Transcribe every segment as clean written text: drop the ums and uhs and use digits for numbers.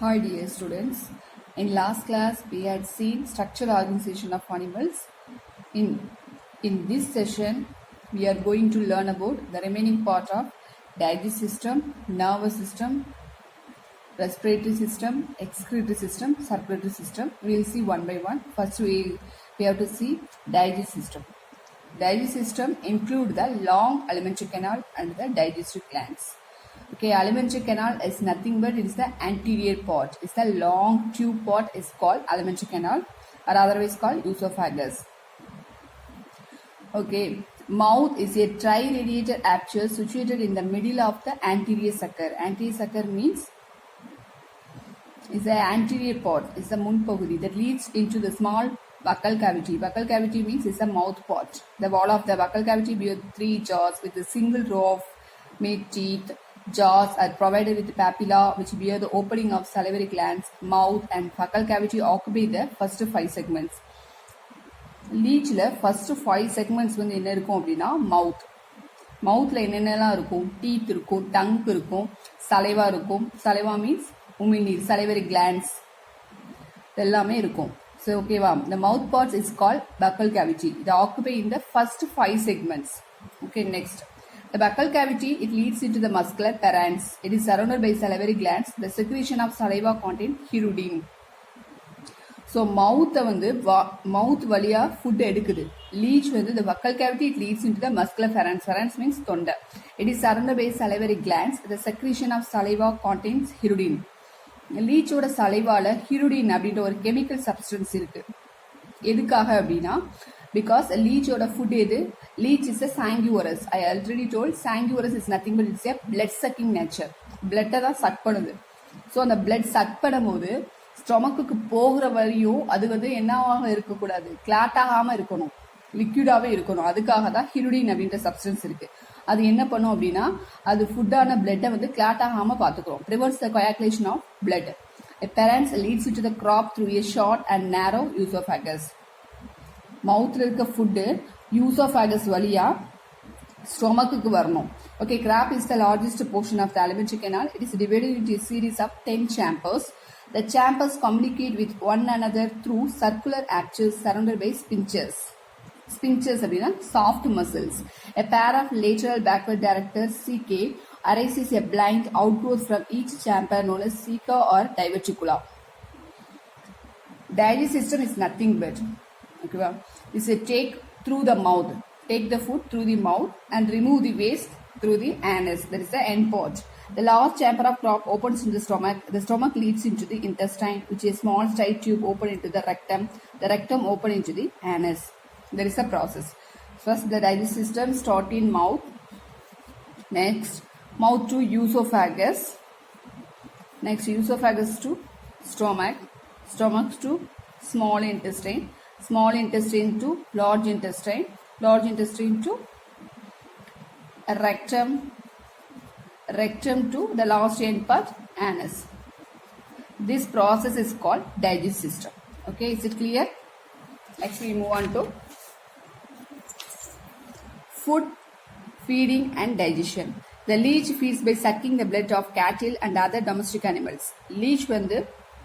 Hi dear students, in last class we had seen structural organization of animals. In this session we are going to learn about the remaining part of digestive system, nervous system, respiratory system, excretory system, circulatory system. We will see one by one. First we have to see digestive system. Digestive system include the long alimentary canal and the digestive glands. Okay, alimentary canal is nothing but it is the anterior part. It's the long tube part is called alimentary canal or otherwise called esophagus. Okay, mouth is a tri-radiated aperture situated in the middle of the anterior sucker. Anterior sucker means is the anterior part, is the munpagudi that leads into the small buccal cavity. Buccal cavity means is the mouth part. The wall of the buccal cavity bears three jaws with a single row of made teeth. Jaws are provided with papilla which bear the opening of salivary glands. Mouth and buccal cavity occupy the first 5 segments. Leechல first 5 segments வந்து என்ன இருக்கும் அப்படின்னா mouth. Mouthல என்னென்னலாம் இருக்கும்? Teeth இருக்கும், tongue இருக்கும், saliva இருக்கும். Saliva means உமிழ்நீர், salivary glands எல்லாமே இருக்கும். So ஓகேவா? The mouth parts is called buccal cavity. It occupy in the first 5 segments. Okay, next. The buccal cavity, it leads into the muscular pharynx. It is surrounded by salivary glands. The secretion of saliva contain hirudine. So mouth வந்து mouth வழியா food எடுக்குது. Leech வந்து the buccal cavity, it leads into the muscular pharynx. Pharynx means தொண்டை. It is surrounded by salivary glands. The secretion of saliva contains hirudine. லீச்சோட சலைவால hirudin அப்படின்ற ஒரு chemical substance இருக்கு. எதுக்காக அப்படின்னா பிகாஸ் லீச்சோட ஃபுட் எது? Leech is a sanguivorous. I already told sanguivorous is nothing but it's a blood sucking nature. பிளட்டை தான் chuck பண்ணுது. ஸோ அந்த பிளட் சக் பண்ணும்போது ஸ்டொமக்குக்கு போகிற வரையும் அது வந்து என்னவாக இருக்கக்கூடாது, கிளாட் ஆகாம இருக்கணும், லிக்விடாவே இருக்கணும். அதுக்காக தான் ஹிருடின் அப்படின்ற சப்ஸ்டன்ஸ் இருக்கு. அது என்ன பண்ணும் அப்படின்னா அது ஃபுட்டான பிளட்டை வந்து கிளாட் ஆகாம பாத்துக்கிறோம். Prevents the coagulation of blood. A pharynx leads into the crop through a short and narrow esophagus. மவுத்ல இருக்க ஃபுட்டு யூசோஃபாகஸ் வழியா ஸ்டொமக்குக்கு வரணும். Okay, crop is the largest portion of the alimentary canal. It is divided into a series of 10 chambers. The chambers communicate with one another through circular apertures surrounded by sphincters. Sphincters அப்படின்னா soft muscles. A pair of lateral backward directors CK arises a blind outgrowth from each chamber known as ceca or diverticula. Digestive system is nothing but okay, is a take through the mouth. Take the food through the mouth and remove the waste through the anus. That is the end part. The last chamber of crop opens in the stomach. The stomach leads into the intestine, which is a small straight tube open into the rectum. The rectum open into the anus. There is a process. First, the digestive system start in mouth. Next, mouth to esophagus. Next, esophagus to stomach. Stomach to small intestine. Small intestine to large intestine. Large intestine to rectum. Rectum to the last end part, anus. This process is called digestive system. Okay, is it clear? Next, we move on to food, feeding and digestion. The leech feeds by sucking the blood of cattle and other domestic animals. Leech வந்து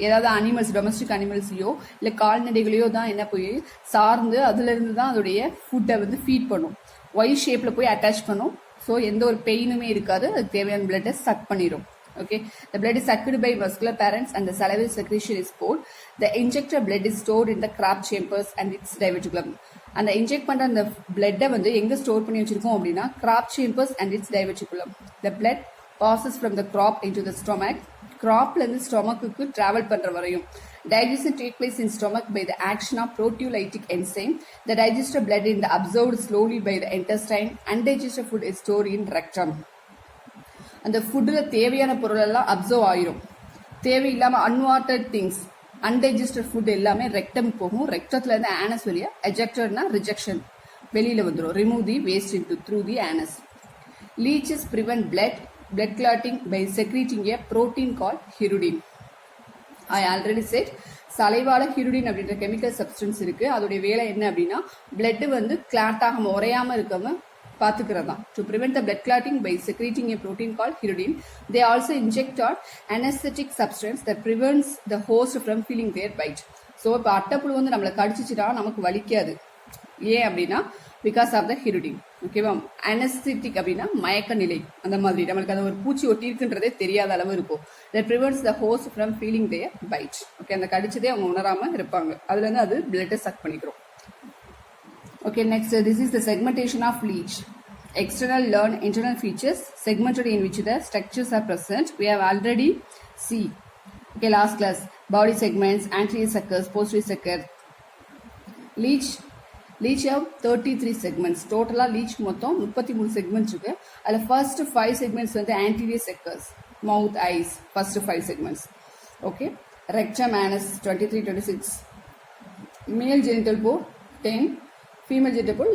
ஏதாவது animals, domestic அனிமல்ஸையோ இல்லை கால்நடைகளையோ தான் என்ன போய் சார்ந்து அதுல இருந்து தான் அதோடைய ஃபுட்டை வந்து ஃபீட் பண்ணும். ஒய் ஷேப்ல போய் அட்டாச் பண்ணும். ஸோ எந்த ஒரு பெயினுமே இருக்காது. அதுக்கு தேவையான பிளட்டை சக் பண்ணிடும். Okay, the blood is sucked by muscular pharynx and the salivary secretion is poured. The injected blood is stored in the crop chambers and its diverticulum. அந்த இன்ஜெக்ட் பண்ற அந்த பிளட்டை வந்து எங்க ஸ்டோர் பண்ணி வச்சிருக்கோம் அப்படின்னா crop chambers and its diverticulum. The blood passes from the crop into the stomach. Cropல இருந்து ஸ்டொமக்குக்கு டிராவல் பண்ற வரையும் digestion take place in stomach by the action of proteolytic enzyme. The digested blood is absorbed slowly by the intestine. Undigested food is stored in rectum. அந்த ஃபுட்டில் தேவையான பொருள் எல்லாம் observe ஆயிரும். தேவையில்லாமல் அன்வான்ட் திங்ஸ், அன்டைஜஸ்டட் ஃபுட் எல்லாமே rectum போகும். ரெக்டத்துல இருந்து ஆனஸ் வழியா எஜெக்டட்னா ரிஜெக்ஷன் வெளியில வந்துடும். Remove the waste into through the anus. Leeches prevent blood clotting by secreting a protein called hirudine. I already said சலைவால ஹிருடின் அப்படின்ற கெமிக்கல் சப்ஸ்டன்ஸ் இருக்கு. அதோடைய வேலை என்ன அப்படின்னா பிளட் வந்து கிளாட் ஆகாம உரையாம இருக்காம பார்த்துக்கிறதா. To prevent the blood clotting by secreting a protein called hyalurin, they also inject an anesthetic substance that prevents the host from feeling their bite. So இப்போ அட்டைப்புழு வந்து நம்மளை கடிச்சிச்சுட்டா நமக்கு வலிக்காது. ஏன் அப்படின்னா பிகாஸ் ஆஃப் த ஹிருடின். ஓகேவா? அனஸ்தெட்டிக் அப்படின்னா மயக்க நிலை. அந்த மாதிரி நம்மளுக்கு அந்த ஒரு பூச்சி ஒட்டி இருக்குன்றதே தெரியாத அளவு இருக்கும். That prevents the host from feeling their bite. Okay, அந்த கடிச்சதே அவங்க உணராம இருப்பாங்க. அதுல இருந்து அது பிளட்டை சக் பண்ணிக்கிறோம். Okay, next this is the segmentation of leech. External learn internal features segmented in which the structures are present. We have already seen. Okay, last class body segments, anterior suckers, posterior sucker. Leech have 33 segments. Total leech மொத்தம் 33 segments இருக்கு. அதில் first 5 segments வந்து anterior suckers, mouth, eyes, first 5 segments. Okay, rectum, anus 23, 26. Male genital pore 10, female genital pore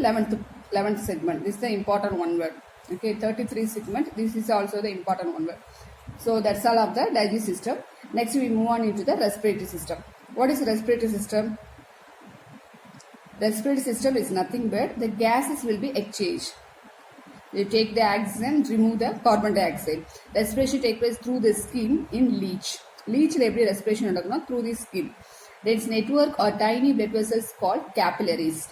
11th segment. This is the important one word. Okay, 33 segment. This is also the important one word. So that's all of the digestive system. Next we move on into the respiratory system. What is respiratory system? Respiratory system is nothing but the gases will be exchanged. You take the oxygen, remove the carbon dioxide. Respiration takes place through the skin in leech. Leech la eppadi respiration nadakuna through the skin. There is network or tiny blood vessels called capillaries.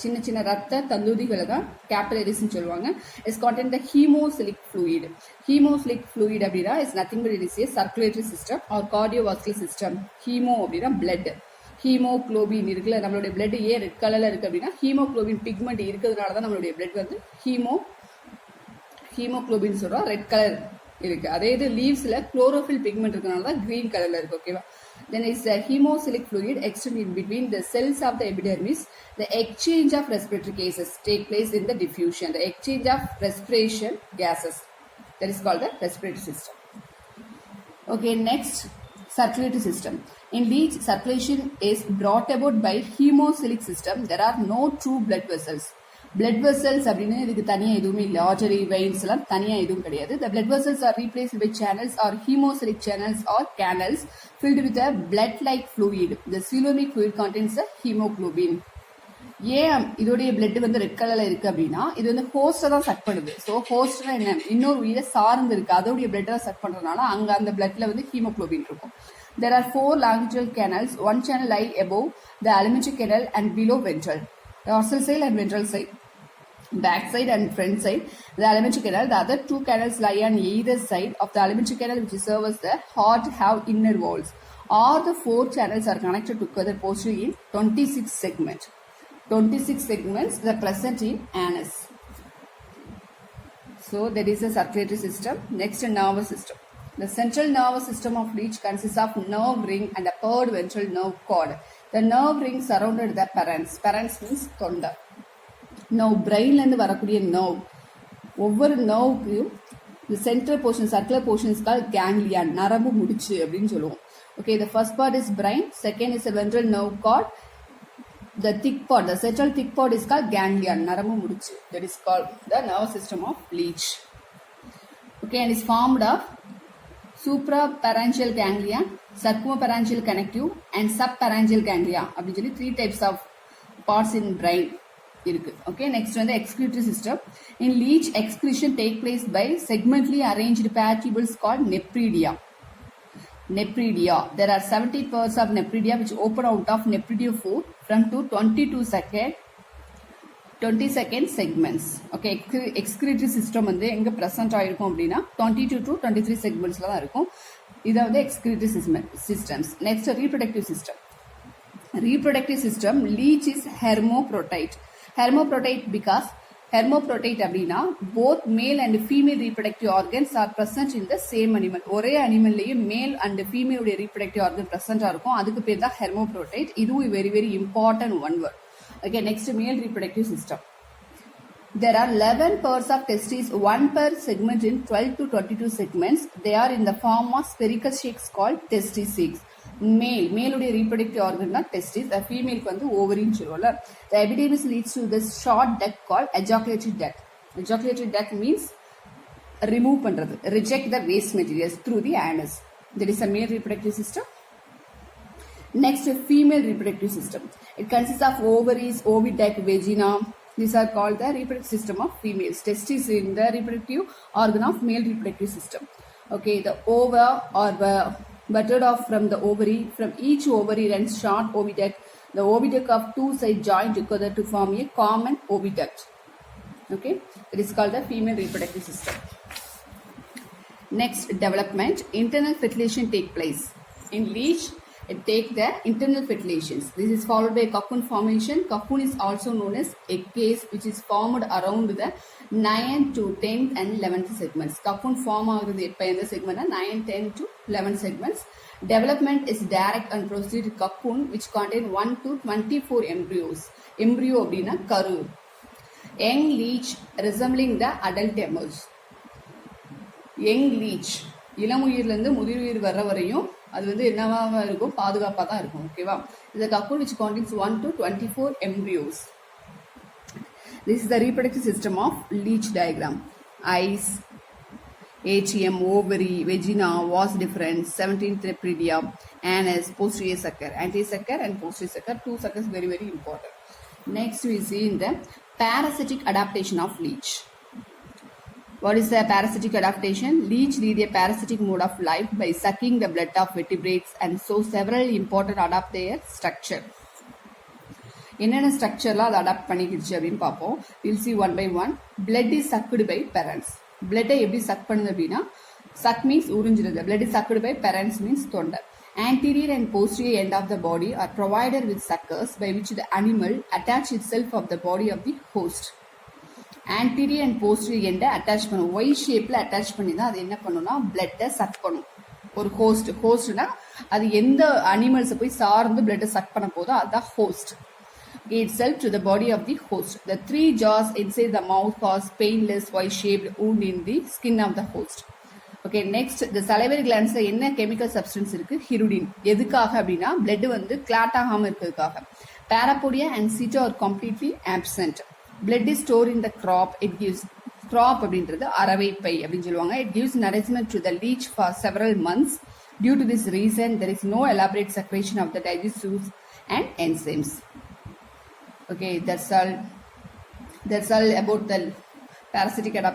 சின்ன சின்ன ரத்த தந்துதிகளை தான் கேபிலரிஸ்ன்னு சொல்லுவாங்க. Is content the haemocoelic fluid. Haemocoelic fluid அப்படின்னா is nothing but it is a circulatory system or cardiovascular system. Haemo அப்படின்னா blood. Haemoglobin இருக்குல்ல, நம்மளுடைய பிளட் ஏன் ரெட் கலர்ல இருக்கு அப்படின்னா ஹீமோக்ளோபின் பிக்மெண்ட் இருக்கிறதுனால தான் நம்மளுடைய பிளட் வந்து ஹீமோக்ளோபின் சொல்றோம், ரெட் கலர் இருக்கு. அதே இது லீவ்ஸ்ல குளோரோஃபில் பிக்மெண்ட் இருக்கிறதுனால தான் கிரீன் கலர்ல இருக்கு. ஓகேவா? Then is a hemocylic fluid extended in between the cells of the epidermis. The exchange of respiratory gases take place in the diffusion. The exchange of respiration gases, that is called the respiratory system. Okay, next circulatory system. In leech, circulation is brought about by hemocylic system. There are no true blood vessels. Blood vessels அப்படின்னு இதுக்கு தனியாக எதுவுமே இல்லை. Artery, veins எல்லாம் தனியாக எதுவும் கிடையாது. The blood vessels are replaced with channels or hemocylic channels or canals filled with a blood-like fluid. The coelomic fluid contains a hemoglobin. ஏன் இதோடைய பிளட் வந்து ரெட் கலர்ல இருக்கு அப்படின்னா இது வந்து ஹோஸ்டை தான் சக் பண்ணுது. ஸோ ஹோஸ்ட்னா என்ன, இன்னொரு உயிரை சார்ந்து இருக்கு, அதோடைய பிளட் தான் சக் பண்றதுனால அங்க அந்த பிளட்ல வந்து ஹீமோக்ளோபின் இருக்கும். There are 4 longitudinal canals. One channel lie above the alimentary canal and below ventral. Dorsal side and ventral side, back side and front side, the alimentary canal. The other 2 canals lie on either side of the alimentary canal, which serves as the heart, have inner walls. All the 4 channels are connected together posteriorly in 26 segments. 26 segments are present in anus. So that is the circulatory system. Next, nervous system. The central nervous system of leech consists of nerve ring and a third ventral nerve cord. The nerve ring surrounded the parens. Parens means தொண்டை. Nerve, பிரெயின்லேருந்து வரக்கூடிய nerve, ஒவ்வொரு நர்வுக்கும் இந்த central portion, circular portions கால் ganglion, நரம்பு முடிச்சு அப்படின்னு சொல்லுவோம். Okay, the first part is brain, second is a ventral nerve cord, the thick part, the central thick part is called ganglion, நரம்பு முடிச்சு. That is called the nervous system of leech. Okay, and is formed of suprapharyngeal ganglia, circumpharyngeal connective and subpharyngeal ganglia அப்படின்னு சொல்லி 3 types of parts in brain இருக்கு. Okay, next வந்து excretory system. In leech, excretion take place by segmentally arranged patubules called nephridia. There are 70 pairs of nephridia which open out of nephridiophore from 20 second segments. Okay, excretory system வந்து எங்க present ஆயிருக்கும் அப்படின்னா 22 to 23 segmentsல தான் இருக்கும். இது வந்து excretory systems. Next, reproductive system. Reproductive system, leech is hermaphrodite. Hermaphrodite because hermaphrodite அப்படின்னா both male and female reproductive organs are present in the same animal. ஒரே அனிமல்லையும் மேல் அண்ட் ஃபீமேல் உடைய reproductive organ present இருக்கும். அதுக்கு பேர் தான் hermaphrodite. இதுவும் very very important one word. Okay, next, male reproductive system. There are 11 pairs of testes, one per segment in 12 to 22 segments. They are in the form of spherical shapes called testicles. Male உடைய reproductive organ தான் testis. Female க்கு வந்து ovary-ன்னு சொல்லுவோம்ல. The epidermis leads to this short duct called ejaculatory duct. Ejaculatory duct means remove பண்றது, reject the waste materials through the anus. That is a male reproductive system. Next, female reproductive system. It consists of ovaries, oviduct, vagina, These are called the reproductive system of females. Testes in the reproductive organ of male reproductive system. Okay, the ova or butted off from the ovary. From each ovary runs short oviduct. The oviduct of two sides join together to form a common oviduct. Okay, it is called the female reproductive system. Next, development. Internal fertilization take place. In leech, it take the internal fertilizations. This is followed by cocoon formation. Cocoon is also known as egg case, which is formed around the 9th to 10th and 11th segments. Cocoon form ஆகுது எப்ப எந்த segment 9, 10 to 11 segments. Development is direct and proceed cocoon which contain 1 to 24 embryos. Embryo அப்படின்னா கரு. Young leech resembling the adult emerge. Young leech இளமுயிர்லேருந்து முதிர்வுயிர் வர்ற வரையும் அது வந்து என்னவா இருக்கும், பாதுகாப்பாக தான் இருக்கும். ஓகேவா? இந்த cocoon which contains 1 to 24 embryos. This is the reproductive system of leech diagram. Eyes, atrium, ovary, vagina, vas deferens, 17th predia, anus, posterior sucker, anterior sucker and posterior sucker. Two suckers very very important. Next we see in the parasitic adaptation of leech. What is the parasitic adaptation? Leech lead a parasitic mode of life by sucking the blood of vertebrates and so several important adapt their structure. என்னென்ன ஸ்ட்ரக்சர்லாம் அதை adapt பண்ணிக்கிடுச்சு அப்படின்னு பார்ப்போம். Will see one by one. Blood is sucked by pharynx. பிளட்டை எப்படி suck பண்ணுது அப்படின்னா, suck means உறிஞ்சிருது. Blood is sucked by pharynx means தொண்டை. Anterior and posterior end of the body are provided with suckers by which the animal attach itself of the body of the host. Anterior and posterior end attach பண்ணும். Y ஷேப்ல attach பண்ணி தான் அது என்ன பண்ணும்னா பிளட்டை chuck பண்ணும். ஒரு ஹோஸ்ட்னா அது எந்த அனிமல்ஸை போய் சார்ந்து பிளட்டை சக் பண்ண போதோ அதுதான் host. Itself to the body of the host. The three jaws inside the mouth cause painless Y-shaped wound in the skin of the host. Okay, next the salivary glandsல என்ன chemical substance இருக்கு? Hirudin. எதுக்காக அப்படின்னா blood வந்து Claude ஆகாம இருக்கிறதுக்காக. Parapodia and cyto are completely absent. Blood is stored in the crop. It gives crop அப்படின்றது அரவை by அப்படின்னு சொல்லுவாங்க. It gives nourishment to the leech for several months. Due to this reason, there is no elaborate secretion of the digestives and enzymes. Okay, that's all about the parasitic adaptation.